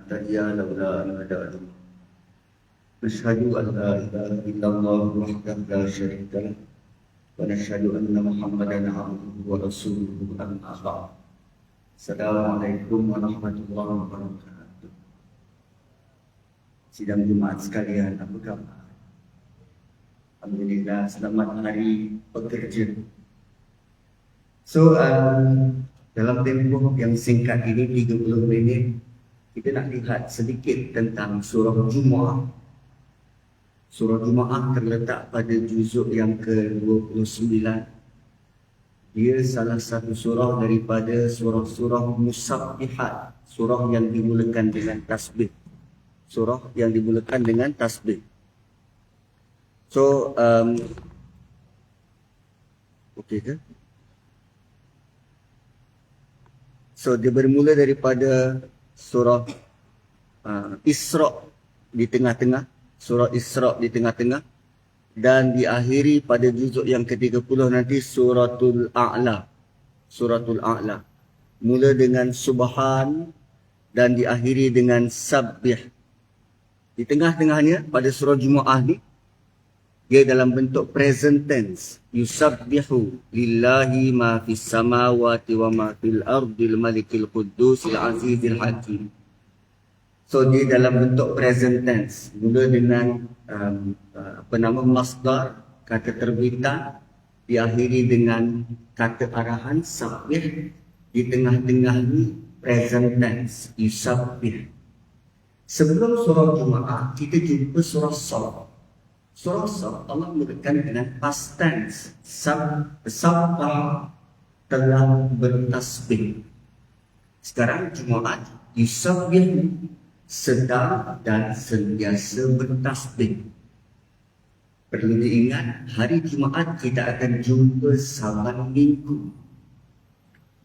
تحيا لولا أن هدانا نشهد أن لا إله إلا الله وحده لا شريك له ونشهد أن محمدا عبده ورسوله أما بعد السلام عليكم warahmatullahi wabarakatuh. Sidang Jumaat sekalian, apa khabar? Alhamdulillah, selamat hari pekerja. So, dalam tempoh yang singkat ini 30 minit, kita nak lihat sedikit tentang surah Jumu'ah. Surah Jumu'ah terletak pada juzuk yang ke-29. Dia salah satu surah daripada surah-surah musabbihat, surah yang dimulakan dengan tasbih. Surah yang dimulakan dengan tasbih. So, okey ke? So, dia bermula daripada surah Isra' di tengah-tengah, surah Isra' di tengah-tengah, dan diakhiri pada juzuk yang ke-30 nanti suratul A'la. Suratul A'la. Mula dengan Subhan dan diakhiri dengan Sabbih. Di tengah-tengahnya pada surah Jumu'ah ni, dia dalam bentuk present tense. Yusabbihu lillahi ma fis samawati wa ma fil ardil malikil qudusil azizil hakim. So dia dalam bentuk present tense. Mula dengan masdar, kata terbitan, diakhiri dengan kata arahan sabbih. Di tengah-tengah ni present tense, yusabbih. Sebelum surah Jumu'ah, kita jumpa surah Salat. Surah Salat Allah mulakan dengan past tense. Sabbah, telah bertasbih. Sekarang Jumu'ah, yusabbih, sedang dan sentiasa bertasbih. Perlu diingat, hari Jumaat kita akan jumpa saban minggu.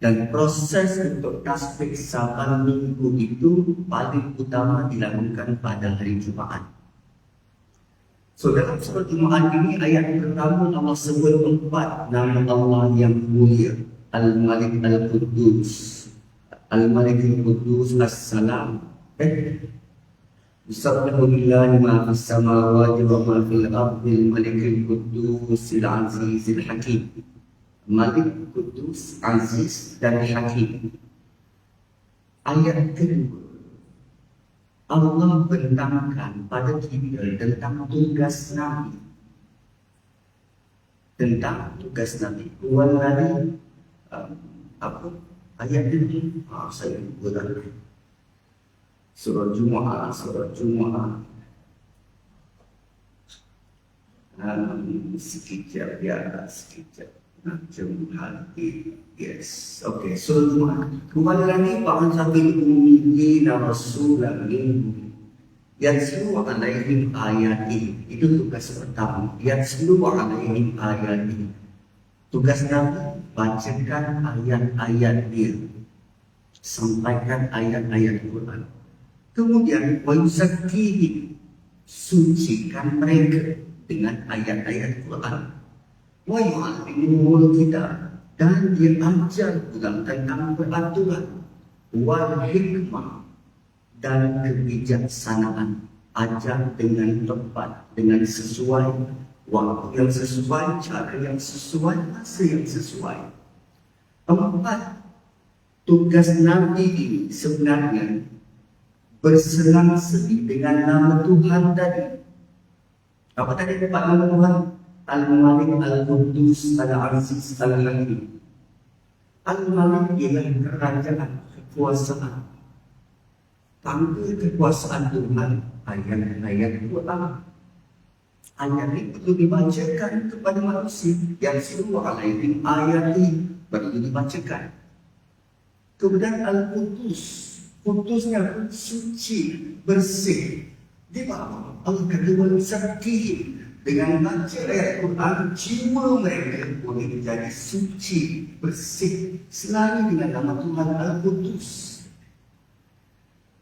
Dan proses untuk tasbih saban minggu itu paling utama dilakukan pada hari Jumaat. So dalam surah Jumaat ini, ayat pertama Allah sebut 4 nama Allah yang mulia. Al-Malik Al-Quddus, Al-Malik Al-Quddus As-Salam. Yusabbihu lillahi ma fis samawati wa ma fil ardil malikil quddus al-azizil hakim. Malik, Quddus, Aziz dan Hakim. Ayat kedua, Allah beritahukan pada kita tentang tugas Nabi. Tentang tugas Nabi. Walladhi, apa? Ayat ini, saya lupa dah. Surah Jumu'ah, sekejap ya, sekejap. Macam hati, yes. Okay, surah Jumu'ah. Walladhi ba'atha bil ummiyina rasulan minhum yatslu 'alaihim ayatihi. Itu tugas pertama. Yatslu 'alaihim ayatihi. Tugas Nabi, bacakan ayat-ayat dia. Sampaikan ayat-ayat Quran. Kemudian wayuzakkihim, sucikan mereka dengan ayat-ayat Quran. Wa yu'allimuhumul kitab, dan dia ajar pula tentang peraturan, wal hikmah, dan kebijaksanaan. Ajar dengan tepat, dengan sesuai waktu yang sesuai, cara yang sesuai, masa yang sesuai. 4. Tugas Nabi ini sebenarnya bersenang-senang dengan nama Tuhan tadi. Apa tadi 4 nama Tuhan? Al-Malik, Al-Quddus, Al-Aziz, Al-Hakim. Al-Malik ialah kerajaan, kekuasaan. Tanpa kekuasaan Tuhan, ayat-ayat Quran. Ayat ini perlu dibacakan kepada manusia. Yang seluruh alaihim ayat perlu dibacakan. Kemudian Al-Quddus, Quddusnya suci, bersih. Di bawah Allah kata wal-zakihim. Dengan baca ayat Quran, jiwa mereka boleh menjadi suci, bersih, selalu dengan nama Tuhan Al-Quddus.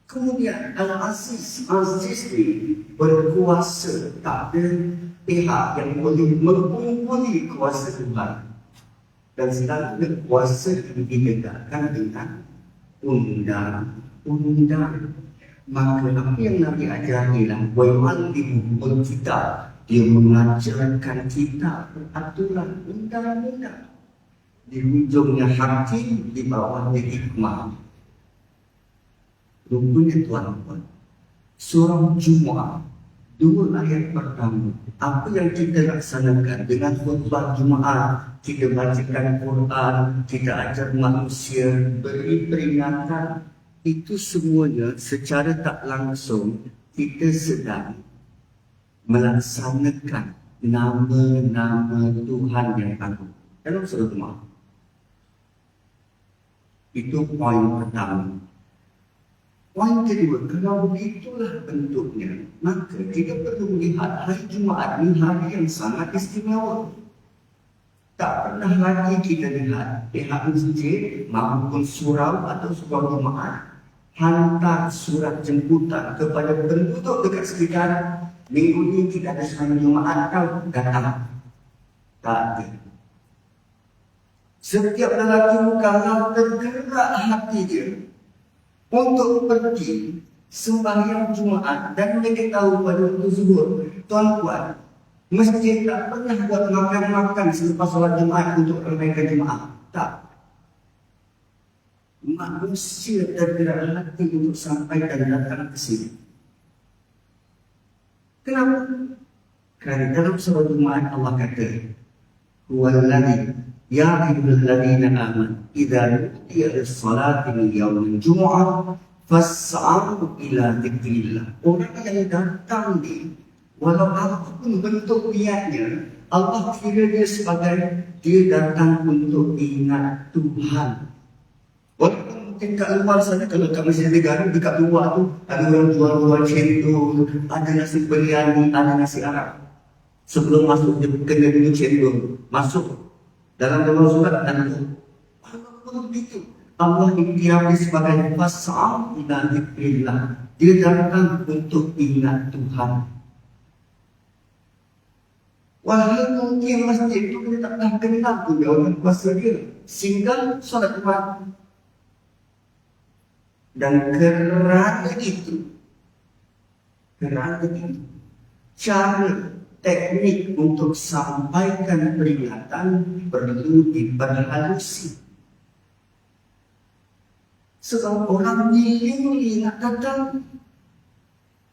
Kemudian Al-Aziz, Aziz ini berkuasa, tak ada pihak yang boleh mengumpuli kuasa Tuhan. Dan selalu kuasa ini ditegakkan dengan undang-undang. Maka apa yang Nabi ajari lah, wa yu'allimuhumul kitab, dia mengajarkan kita peraturan undang-undang. Di ujungnya hakim, di bawahnya hikmah. Rupanya tuan-tuan, surah Jumaat, 2 ayat pertama, apa yang kita laksanakan dengan khutbah Jumaat, kita bacakan Quran, kita ajar manusia, beri peringatan, itu semuanya secara tak langsung kita sedang melaksanakan nama-nama Tuhan yang agung dalam surah Jumaat. Itu poin pertama. Poin kedua, kalau begitulah bentuknya, maka kita perlu melihat hari Jumaat ini hari yang sangat istimewa. Tak pernah lagi kita lihat pihak masjid maupun surau atau surau Jumaat hantar surat jemputan kepada penduduk dekat sekitar, minggu ini tidak ada semayang Jumaat, kau datang. Tak ada. Setiap lelaki mukallaf tergerak hati dia untuk pergi sembahyang Jumaat, dan mereka tahu pada waktu zuhur, tuan-tuan, masjid tak pernah buat makan-makan selepas solat Jumaat untuk ramaikan jemaah. Tak. Manusia tergerak hati untuk sampai dan datang ke sini. Kenapa? Kerana dalam surah Jumaat Allah kata, "Huwallazi ya ayyuhalladzina amanu idza nudiya lis-salati min yaumil jumu'ah fas'au ila dzikrillah." Orang yang datang ni, walau apapun bentuk niatnya, Allah kira dia sebagai dia datang untuk ingat Tuhan. Walaupun mungkin kat luar sana, kalau kat Masjid Negara, dekat luar tu ada orang jual-jual cendol, ada nasi biryani, ada nasi Arab. Sebelum masuk dia kena dulu cendol. Masuk dalam surat dan itu. Walaupun begitu, Allah ikhtiar dia sebagai fas'al ila dzikrillah. Dia datang untuk ingat Tuhan. Walaupun mungkin masjid itu kita tak pernah kenal tu dia orang kuasa dia. Singgah solat Jumaat. Dan kerana itu, cara teknik untuk sampaikan peringatan perlu diperhalusi. Sebab orang milih nak datang,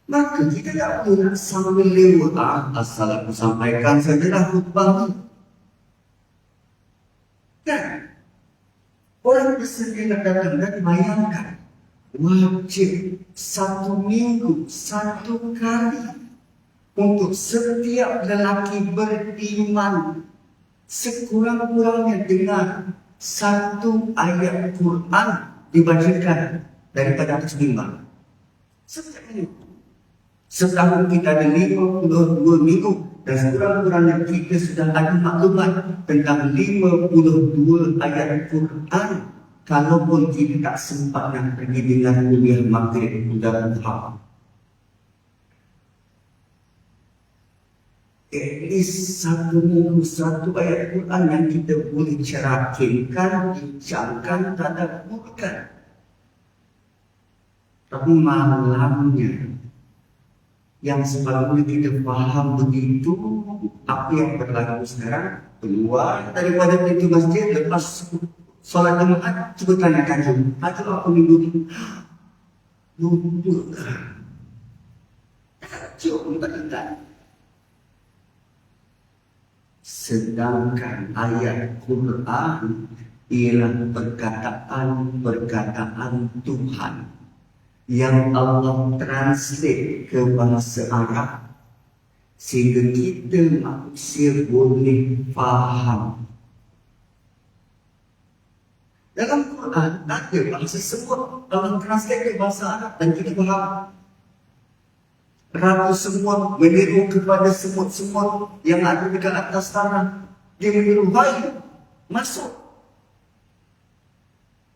maka kita tak perlu nak sambil lewat, asal aku sampaikan sajalah khutbah ni. Kan? Orang bersedia nak datang dan bayangkan, wajib 1 minggu 1 kali untuk setiap lelaki beriman sekurang-kurangnya dengar 1 ayat Quran dibacakan daripada atas mimbar. Setiap minggu. Setahun kita ada 52 minggu, dan sekurang-kurangnya kita sudah ada maklumat tentang 52 ayat Quran. Kalaupun kita tak sempat nak pergi dengan kuliah maghrib dan duha, at least 1 minggu 1 ayat Quran yang kita boleh cerakinkan, bincangkan, tadabburkan. Tapi malamnya, yang sebelumnya kita faham begitu, apa yang berlaku sekarang, keluar daripada pintu masjid, lepas solat Jumaat, cuba tanya kajian, ada apa minggu ni? Lupa kan? Takjub tak ingat. Sedangkan ayat Quran ialah perkataan Tuhan yang Allah translate ke bahasa Arab sehingga kita manusia boleh faham. Dalam Quran ada bahasa semut, Allah translate ke bahasa Arab dan kita faham. Ratu semut meniru kepada semut-semut yang ada dekat atas tanah. Dia meniru, baik, masuk.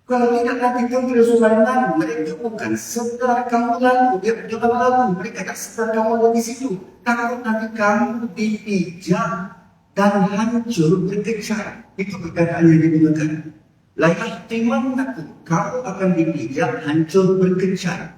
Kalau tidak Nabi Tuhan Sulaiman, mereka bukan sedar kamu lalu, dia berjalan lalu, mereka tak sedar kamu ada di situ. Takut nanti kamu dipijak dan hancur berkecah. Itu perkataan yang digunakan. Layak timan aku, kamu akan dipijak, hancur berkecah.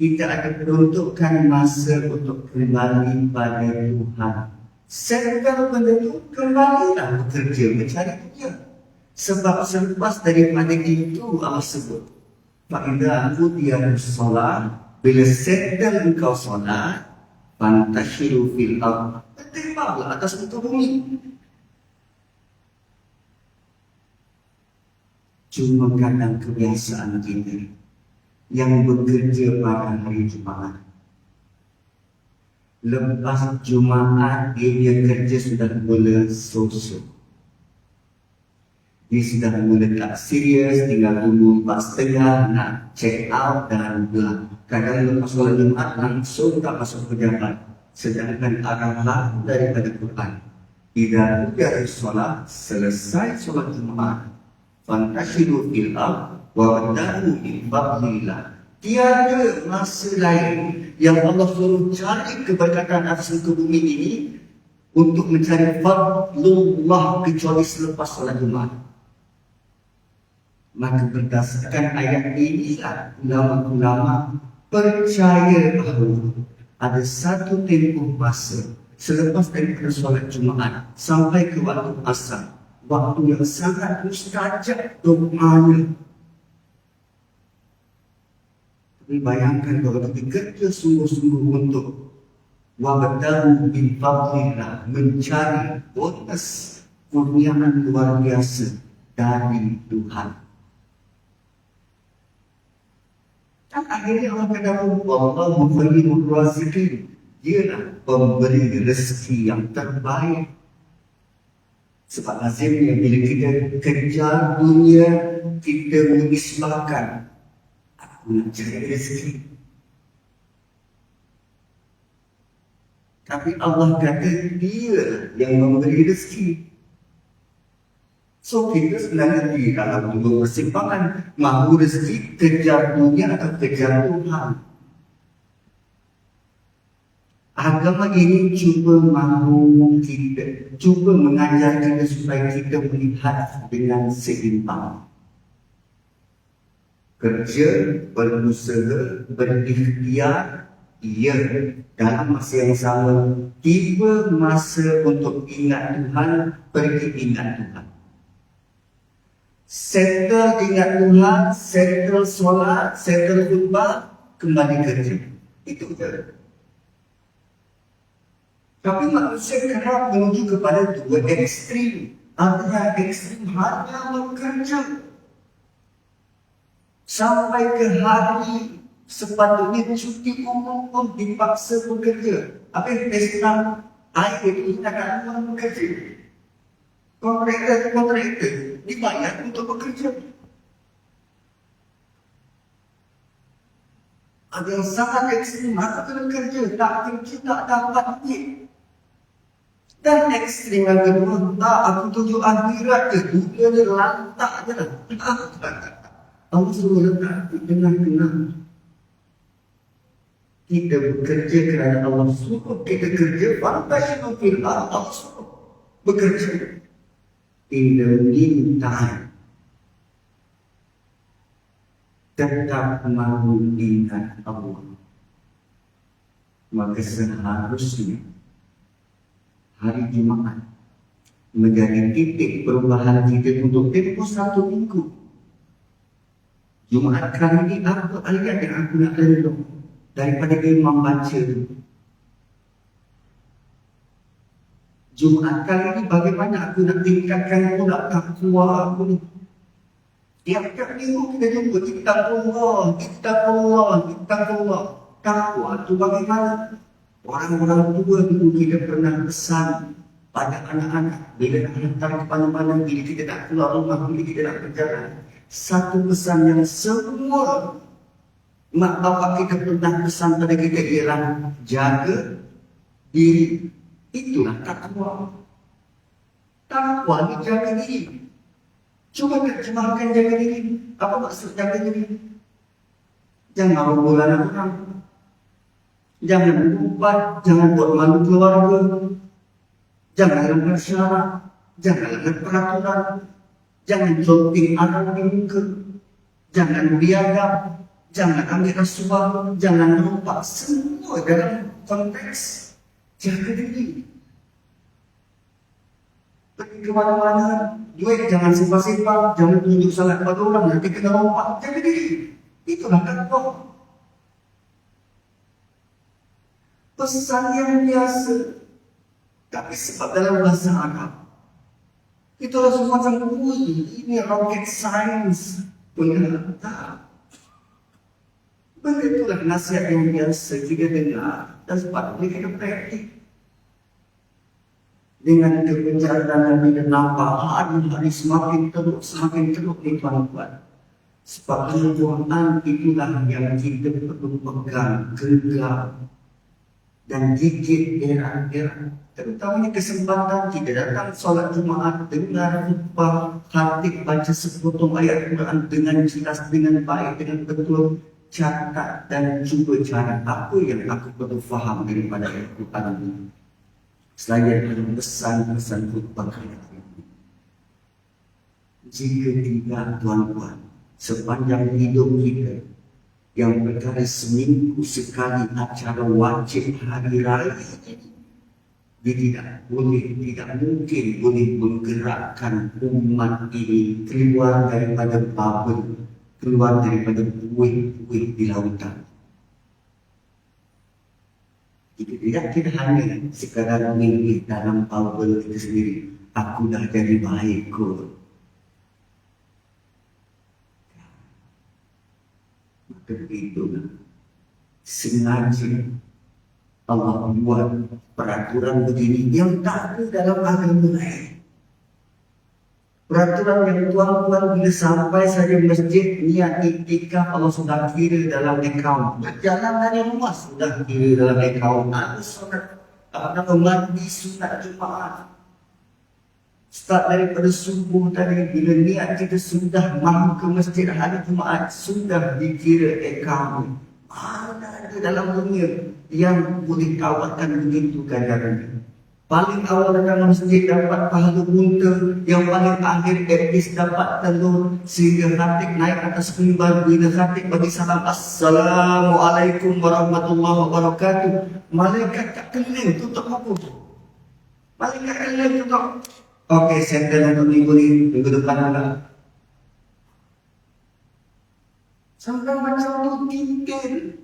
Kita ada peruntukan masa untuk kembali pada Tuhan. Settle benda itu, kembalilah bekerja mencari dunia. Sebab selepas daripada itu Allah sebut, Fa'idha qudiyat solat, bila settle engkau solat, fantashiru fil ardh, berterbanglah atas muka bumi. Cuma kadang kebiasaan kita yang bekerja pada hari Jumaat, lepas Jumaat dia kerja sudah mula sosok. Dia sudah mula tak serius, tinggal tunggu 4.30 nak check out dan bla. Kadang lepas solat Jumaat langsung tak masuk pejabat. Sedangkan arahan daripada Quran, tidak dari solat, selesai solat Jumaat, fantashiru fil ardh wabtaghu min fadlillah. Tiada masa lain yang Allah suruh cari keberkatan atas muka bumi ini untuk mencari fadlullah kecuali selepas solat Jumaat. Maka berdasarkan ayat inilah ulama-ulama percaya bahawa ada satu tempoh masa selepas daripada solat Jumaat sampai ke waktu asar, waktu yang sangat mustajab doanya. Tapi bayangkan kalau kita kerja sungguh-sungguh untuk wabtaghu min fadlillah, mencari bonus kurniaan luar biasa dari Tuhan. Dan akhirnya Allah kata, Wallahu khairur raziqin. Dialah pemberi rezeki yang terbaik. Sebab lazimnya bila kita kejar dunia, kita mengisbahkan, aku nak cari rezeki. Tapi Allah kata Dia yang memberi rezeki. So kita sebenarnya di dalam dua persimpangan, mahu rezeki, kejar dunia atau kejar Tuhan. Agama ini cuba mahu kita, cuba mengajar kita supaya kita melihat dengan seimbang. Kerja, berusaha, berikhtiar, ya, dalam masa yang sama, tiba masa untuk ingat Tuhan, pergi ingat Tuhan. Settle ingat Tuhan, settle solat, settle khutbah, kembali kerja. Itu je. Tapi manusia kerap menuju kepada dua ekstrim. Artinya ekstrim hanya bekerja sampai ke hari sepatutnya cuti umum pun dipaksa bekerja. Apa yang pesta air itu kita akan orang bekerja. Kontraktor dibayar untuk bekerja. Ada yang sangat ekstrim, aku kena kerja, tak kerja tak dapat duit. Dan ekstrim yang kedua, tak, aku tuju akhirat je, dunia ni lantak je lah. Allah suruh letak di tengah-tengah. Kita bekerja kerana Allah suruh kita kerja, fantashiru fil ardh, Allah suruh bekerja. In the meantime, tetap mahu ingat Allah. Maka seharusnya hari Jumaat menjadi titik perubahan kita untuk tempoh 1 minggu. Jumaat kali ini apa ayat yang aku nak renung daripada imam baca itu? Jumaat kali ini bagaimana aku nak tingkatkan pula takwa aku ni? Tiap-tiap minggu kita jumpa ittaqullah. Takwa itu bagaimana? Orang-orang tua dulu kita pernah pesan pada anak-anak bila nak hantar ke mana-mana, bila kita nak keluar rumah, bila kita nak berjalan. Satu pesan yang semua mak bapak kita pernah pesan pada kita ialah jaga diri. Itulah takwa. Takwa ni jaga diri. Cuba terjemahkan jaga diri. Apa maksud jaga diri? Jangan berbulan orang. Jangan berubah. Jangan buat malu keluarga. Jangan langgar syarat. Jangan langgar peraturan. Jangan jogging anak di muka. Jangan biadab. jangan ambil rasuah, jangan lupa, semua dalam konteks jaga diri. Pergi ke mana-mana, duit jangan simpan-simpan, jangan tunjuk sangat pada orang, nanti kena rompak, jaga diri. Itulah takwa. Pesan yang biasa, tapi sebab dalam bahasa Arab itulah semacam kuih, ini rocket science punya tak. Benda itulah nasihat yang biasa kita dengar dan sepatutnya kita praktik. Dengan kebenaran yang kita nampak hari-hari semakin teruk ni tuan-tuan. Sebab Tuhan itulah yang kita perlu pegang, genggam dan gigit erat-erat. Terutamanya kesempatan kita datang solat Jumaat, dengar khutbah, khatib baca sepotong ayat Quran dengan jelas, dengan baik, dengan betul, catat dan cuba cari apa yang aku perlu faham daripada ayat Quran ini. Selain daripada pesan-pesan khutbah ini. Jika tidak, tuan-tuan, sepanjang hidup kita yang perkara seminggu sekali acara wajib hari raya ini, dia tidak mungkin boleh menggerakkan umat ini keluar daripada bubble, keluar daripada buih-buih di lautan. Jika tidak hanya sekadar mimpi dalam bubble kita sendiri, aku dah jadi baik kot. Maka begitulah, sengaja Allah buat peraturan begini yang tak ada dalam agama lain. Peraturan yang tuan-tuan bila sampai saja masjid, niat iktikaf Allah sudah kira dalam akaun. Berjalan dari rumah sudah kira dalam akaun. Ada sunat, mandi sunat Jumaat. Start daripada subuh tadi, bila niat kita sudah mahu ke masjid hari Jumaat, sudah dikira akaun. Mana ada dalam dunia yang boleh tawarkan begitu ganjarannya. Paling awal datang masjid dapat pahala unta, yang paling akhir etnis dapat telur, sehingga khatib naik atas mimbar. Bila khatib bagi salam, Assalamualaikum warahmatullahi wabarakatuh, malaikat tak keliling tutup buku. Malaikat keliling tutup. Okey, settle untuk minggu ni, minggu depan lah. Sampai macam tu tinggal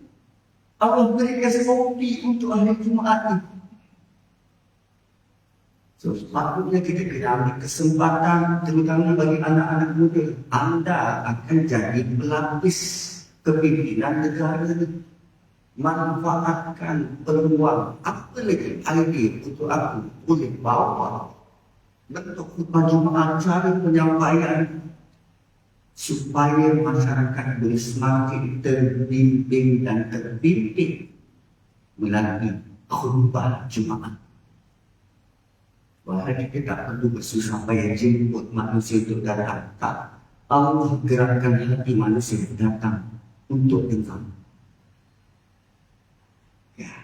Allah berikan kopi untuk hari Jumaat ni. So, sepatutnya kita kena ambil kesempatan, terutama bagi anak-anak muda. Anda akan jadi pelapis kepimpinan negara ni. Manfaatkan peluang. Apa lagi idea untuk aku boleh bawa bentuk khutbah Jumaat, cara penyampaian, supaya masyarakat boleh semakin terbimbing dan terbimbing melalui khutbah Jumaat. Wahai kita tak perlu bersusah payah jemput manusia untuk datang. Tak. Allah gerakkan hati manusia datang untuk dengar. Ya.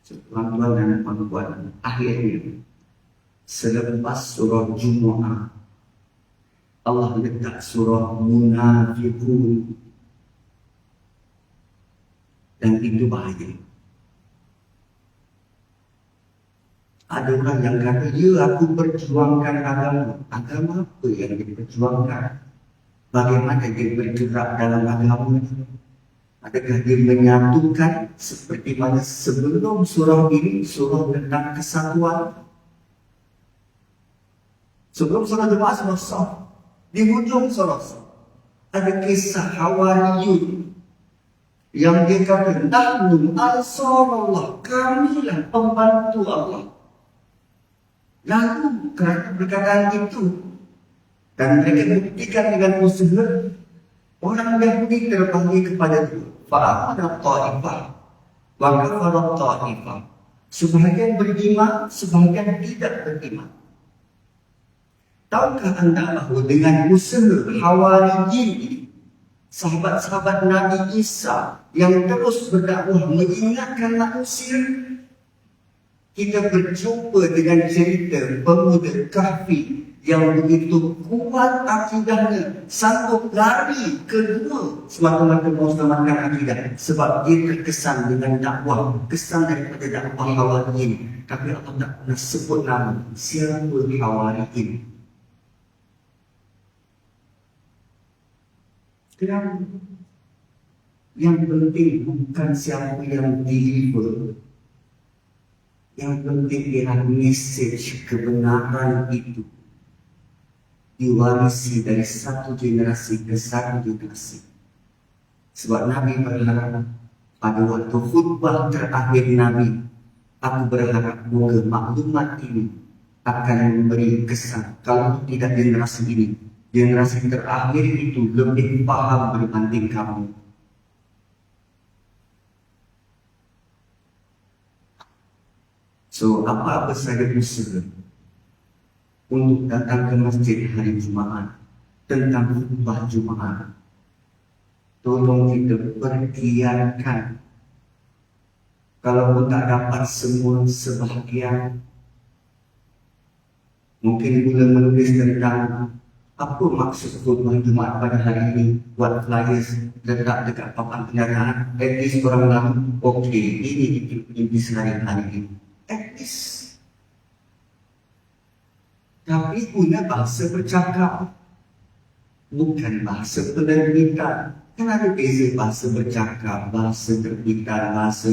Tuan-tuan dan puan-puan, akhirnya selepas surah Jumu'ah, Allah letak surah Munafiqun. Dan itu bahaya. Ada orang yang kata, ya aku perjuangkan agama. Agama apa yang diperjuangkan? Bagaimana dia bergerak dalam agama? Adakah dia menyatukan seperti mana sebelum surah ini, surah tentang kesatuan? Sebelum surah Jumaat, surah di hujung surah ada kisah Hawariyun yang dia kata, nahnu ansarullah, kamilah pembantu Allah. Lalu kerana perkataan itu dan mereka buktikan dengan usaha, orang Yahudi terpanggil kepada itu. Fa'amanat ta'ifah wa kafarat ta'ifah. Sebahagian beriman, sebahagian tidak beriman. Tahukah anda bahawa dengan usaha Hawariyin, sahabat-sahabat Nabi Isa yang terus berdakwah mengingatkan manusia, kita berjumpa dengan cerita pemuda Kahfi yang begitu kuat akidahnya, sanggup lari kedua semata-mata mau selamatkan akidah, sebab dia terkesan dengan dakwah, kesan daripada dakwah Hawariyin. Tapi Allah tak pernah sebut nama siapa Hawariyin. Kenapa? Yang penting bukan siapa yang deliver. Yang penting ialah message kebenaran itu diwarisi dari satu generasi ke satu generasi. Sebab Nabi berharap pada waktu khutbah terakhir Nabi, aku berharap moga maklumat ini akan memberi kesan. Kalau tidak generasi ini, generasi terakhir itu lebih paham berbanding kamu. So, apa-apa saja usaha untuk datang ke masjid hari Jumaat tentang khutbah Jumaat, tolong kita pergiatkan. Kalau tak dapat semua sebahagian, mungkin boleh menulis tentang apa maksud khutbah Jumaat pada hari ini, buat flyers letak dekat papan kendaraan. At least orang tahu, okey, ini sehari-hari ini. At least. Tapi punya bahasa bercakap, bukan bahasa penerbitan. Kan ada beza bahasa bercakap, bahasa terbitan, bahasa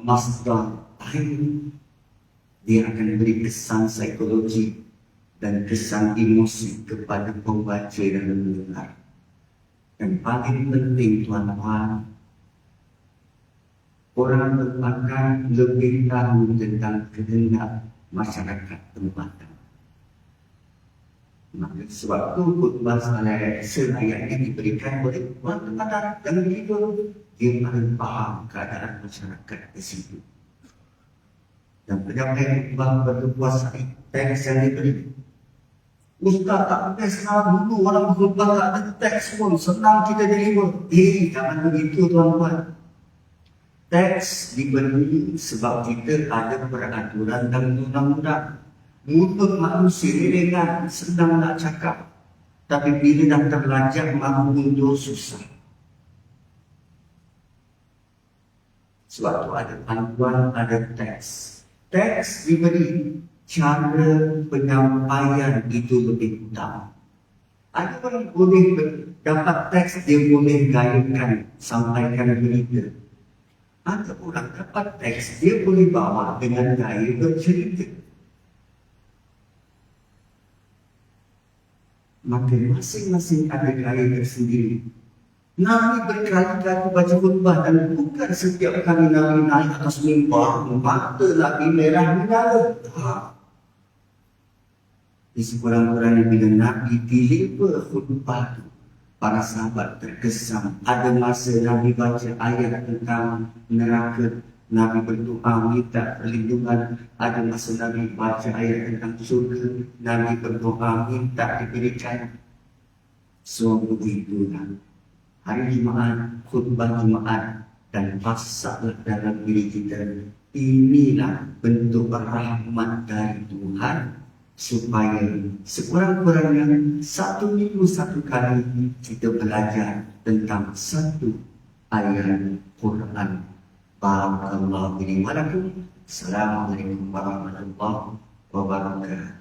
masdar. Dia akan beri kesan psikologi dan kesan emosi kepada pembaca dan mendengar. Dan paling penting tuan-tuan, orang tempatan lebih tahu tentang kehendak masyarakat tempatan. Maka sebab itu khutbah ayat ini diberikan oleh orang tempatan dan begitu dia paling faham keadaan masyarakat di situ. Dan penyampaian khutbah berkuasa teks yang diberi. Ustaz tak best dulu orang khutbah tak ada teks pun, senang kita deliver. Jangan begitu tuan-tuan. Teks diberi sebab kita ada peraturan dan undang-undang. Mulut manusia ini dengan senang nak cakap, tapi bila dah terlajak mahu mundur susah. Sebab tu ada panduan, ada teks. Teks diberi, cara penyampaian itu lebih utama. Ada orang boleh dapat teks, dia boleh gayakan, sampaikan berita. Ada orang dapat teks, dia boleh bawa dengan gaya bercerita. Maka masing-masing ada gaya tersendiri. Nabi berkali-kali baca khutbah dan bukan setiap kali Nabi naik atas mimbar, mata Nabi merah menyala. Di sekurang-kurangnya bila Nabi deliver khutbah itu, para sahabat terkesan. Ada masa Nabi baca ayat tentang neraka, Nabi berdoa minta perlindungan. Ada masa Nabi baca ayat tentang surga, Nabi berdoa minta diberikan. So begitulah hari Jumaat, khutbah Jumaat, dan pasaklah dalam diri kita. Inilah bentuk rahmat dari Tuhan, supaya sekurang-kurangnya satu minggu satu kali kita belajar tentang satu ayat Quran. Barakallahu fiikum. Assalamualaikum warahmatullahi wabarakatuh.